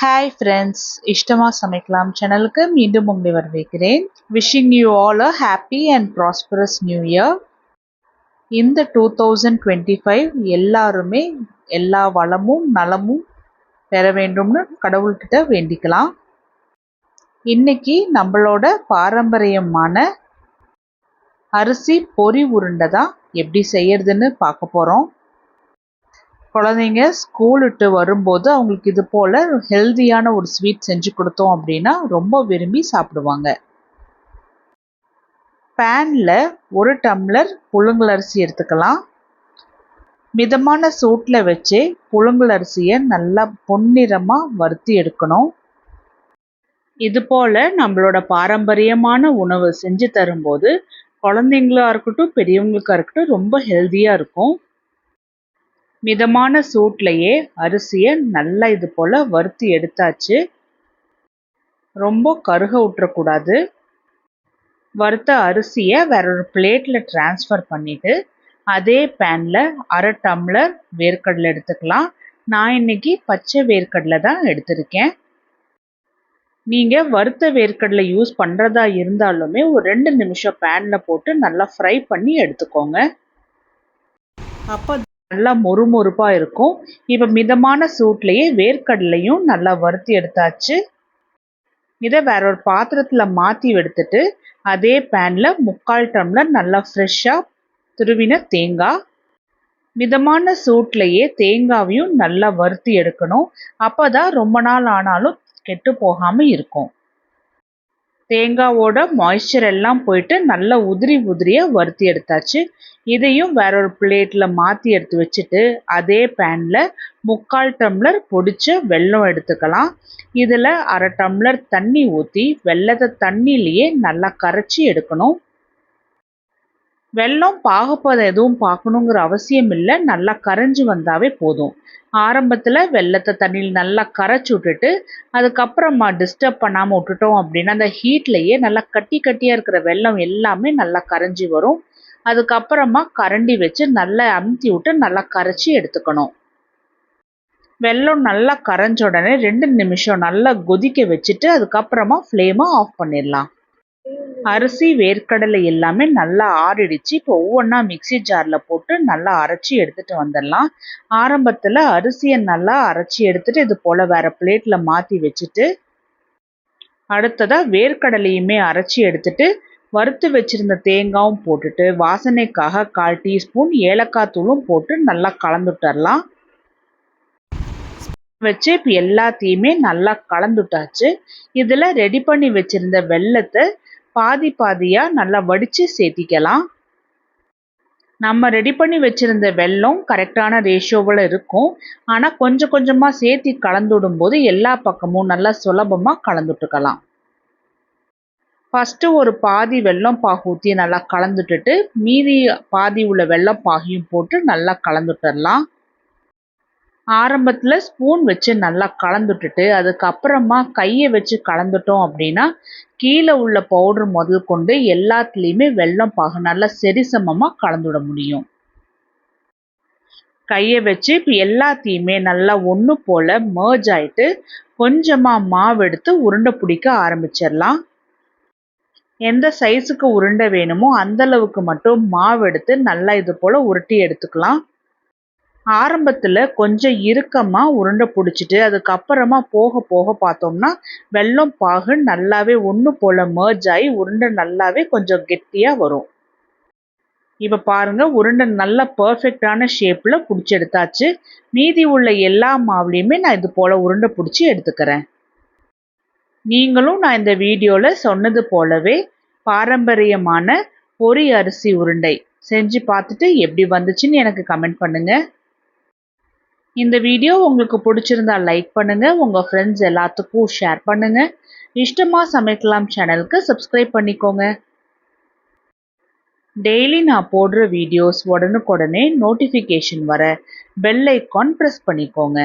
Hi friends, இஷ்டமா சமைக்கலாம் சேனலுக்கு மீண்டும் உங்களை வரவேற்கிறேன். Wishing you all a happy and prosperous new year. இந்த 2025 எல்லாருமே எல்லா வளமும் நலமும் பெற வேண்டும்னு கடவுள்கிட்ட வேண்டிக்கலாம். இன்னைக்கு நம்மளோட பாரம்பரியமான அரிசி பொரி உருண்டை தான் எப்படி செய்யறதுன்னு பார்க்க போறோம். குழந்தைங்க ஸ்கூல் விட்டு வரும்போது அவங்களுக்கு இது போல் ஹெல்தியான ஒரு ஸ்வீட் செஞ்சு கொடுத்தோம் அப்படின்னா ரொம்ப விரும்பி சாப்பிடுவாங்க. பேனில் 1 டம்ளர் புழுங்கலரிசி எடுத்துக்கலாம். மிதமான சூட்டில் வச்சு புழுங்கலரிசியை நல்லா பொன்னிறமாக வறுத்தி எடுக்கணும். இது போல் நம்மளோட பாரம்பரியமான உணவு செஞ்சு தரும்போது குழந்தைங்களா இருக்கட்டும் பெரியவங்களுக்கா இருக்கட்டும் ரொம்ப ஹெல்தியாக இருக்கும். மிதமான சூட்லையே அரிசியை நல்லா இது போல் வறுத்து எடுத்தாச்சு. ரொம்ப கருக விட்டுறக்கூடாது. வறுத்த அரிசியை வேற ஒரு பிளேட்டில் ட்ரான்ஸ்ஃபர் பண்ணிவிட்டு அதே பேனில் 1/2 டம்ளர் வேர்க்கடலை எடுத்துக்கலாம். நான் இன்னைக்கு பச்சை வேர்க்கடலை தான் எடுத்திருக்கேன். நீங்கள் வறுத்த வேர்க்கடலை யூஸ் பண்ணுறதா இருந்தாலுமே ஒரு 2 நிமிஷம் பேனில் போட்டு நல்லா ஃப்ரை பண்ணி எடுத்துக்கோங்க. அப்போ நல்லா மொறுமொறுப்பாக இருக்கும். இப்போ மிதமான சூட்லேயே வேர்க்கடலையும் நல்லா வறுத்து எடுத்தாச்சு. இதை வேற ஒரு பாத்திரத்தில் மாற்றி எடுத்துட்டு அதே பேனில் 3/4 டம்ளர் நல்லா ஃப்ரெஷ்ஷாக துருவின தேங்காய், மிதமான சூட்லேயே தேங்காவையும் நல்லா வறுத்து எடுக்கணும். அப்போ தான் ரொம்ப நாள் ஆனாலும் கெட்டு போகாமல் இருக்கும். தேங்காவோட மாய்ஸ்சர் எல்லாம் போயிட்டு நல்லா உதிரியாக வறுத்தி எடுத்தாச்சு. இதையும் வேற ஒரு பிளேட்டில் மாற்றி எடுத்து வச்சுட்டு அதே பேனில் 3/4 டம்ளர் பொடிச்ச வெல்லம் எடுத்துக்கலாம். இதில் 1/2 டம்ளர் தண்ணி ஊற்றி வெல்லத்தை தண்ணியிலேயே நல்லா கரைச்சி எடுக்கணும். வெல்லம் பாகுப்பதம் எதுவும் பார்க்கணுங்கிற அவசியம் இல்லை, நல்லா கரைஞ்சி வந்தாவே போதும். ஆரம்பத்தில் வெல்லத்தை தண்ணியில் நல்லா கரைச்சி விட்டுட்டு அதுக்கப்புறமா டிஸ்டர்ப் பண்ணாமல் விட்டுட்டோம் அப்படின்னா அந்த ஹீட்லேயே நல்லா கட்டியாக இருக்கிற வெல்லம் எல்லாமே நல்லா கரைஞ்சி வரும். அதுக்கப்புறமா கரண்டி வச்சு நல்லா அமுத்தி விட்டு நல்லா கரைச்சி எடுத்துக்கணும். வெல்லம் நல்லா கரைஞ்ச உடனே 2 நிமிஷம் நல்லா கொதிக்க வச்சுட்டு அதுக்கப்புறமா ஃப்ளேமை ஆஃப் பண்ணிடலாம். அரிசி வேர்க்கடலை எல்லாமே நல்லா ஆறிடுச்சு. இப்போ ஒவ்வொன்றா மிக்சி ஜாரில் போட்டு நல்லா அரைச்சி எடுத்துகிட்டு வந்துடலாம். ஆரம்பத்தில் அரிசியை நல்லா அரைச்சி எடுத்துகிட்டு இது போல் வேறு பிளேட்டில் மாற்றி வச்சுட்டு அடுத்ததாக வேர்க்கடலையுமே அரைச்சி எடுத்துட்டு வறுத்து வச்சுருந்த தேங்காயும் போட்டுட்டு வாசனைக்காக 1/4 டீஸ்பூன் ஏலக்காய் தூளும் போட்டு நல்லா கலந்துட்டரலாம். வச்சு இப்போ எல்லாத்தையுமே நல்லா கலந்துட்டாச்சு. இதில் ரெடி பண்ணி வச்சுருந்த வெல்லத்தை பாதியாக நல்லா வடித்து சேர்த்திக்கலாம். நம்ம ரெடி பண்ணி வச்சுருந்த வெல்லம் கரெக்டான ரேஷியோவில் இருக்கும். ஆனால் கொஞ்சம் கொஞ்சமாக சேர்த்தி கலந்துடும்போது எல்லா பக்கமும் நல்லா சுலபமாக கலந்துட்டுக்கலாம். ஃபஸ்ட்டு ஒரு பாதி வெல்லம் பாகு ஊற்றி நல்லா கலந்துட்டுட்டு மீதி பாதி உள்ள வெல்லம் பாகையும் போட்டு நல்லா கலந்துட்டுடலாம். ஆரம்பத்தில் ஸ்பூன் வச்சு நல்லா கலந்துட்டுட்டு அதுக்கப்புறமா கையை வச்சு கலந்துட்டோம் அப்படின்னா கீழே உள்ள பவுடர் முதல் கொண்டு எல்லாத்துலேயுமே வெல்லம் பாகு நல்லா சரிசமமாக கலந்துட முடியும். கையை வச்சு இப்போ எல்லாத்தையுமே நல்லா ஒன்று போல் மர்ஜ் ஆகிட்டு கொஞ்சமாக மாவு எடுத்து உருண்டை பிடிக்க ஆரம்பிச்சிடலாம். எந்த சைஸுக்கு உருண்டை வேணுமோ அந்தளவுக்கு மட்டும் மாவு எடுத்து நல்லா இது போல் உருட்டி எடுத்துக்கலாம். ஆரம்பத்தில் கொஞ்சம் இறுக்கமாக உருண்டை பிடிச்சிட்டு அதுக்கப்புறமா போக போக பார்த்தோம்னா வெல்லம் பாகு நல்லாவே ஒன்று போல் மர்ஜ் ஆகி உருண்டை நல்லாவே கொஞ்சம் கெட்டியாக வரும். இப்போ பாருங்கள் உருண்டை நல்லா பர்ஃபெக்டான ஷேப்பில் பிடிச்சி எடுத்தாச்சு. மீதி உள்ள எல்லா மாவுலேயுமே நான் இது போல் உருண்டை பிடிச்சி எடுத்துக்கிறேன். நீங்களும் நான் இந்த வீடியோவில் சொன்னது போலவே பாரம்பரியமான பொரி அரிசி உருண்டை செஞ்சு பார்த்துட்டு எப்படி வந்துச்சுன்னு எனக்கு கமெண்ட் பண்ணுங்கள். இந்த வீடியோ உங்களுக்கு பிடிச்சிருந்தா லைக் பண்ணுங்கள், உங்கள் ஃப்ரெண்ட்ஸ் எல்லாத்துக்கும் ஷேர் பண்ணுங்கள். இஷ்டமாக சமைக்கலாம் சேனலுக்கு சப்ஸ்கிரைப் பண்ணிக்கோங்க. டெய்லி நான் போடுற வீடியோஸ் உடனுக்குடனே நோட்டிஃபிகேஷன் வர பெல் ஐக்கான் ப்ரெஸ் பண்ணிக்கோங்க.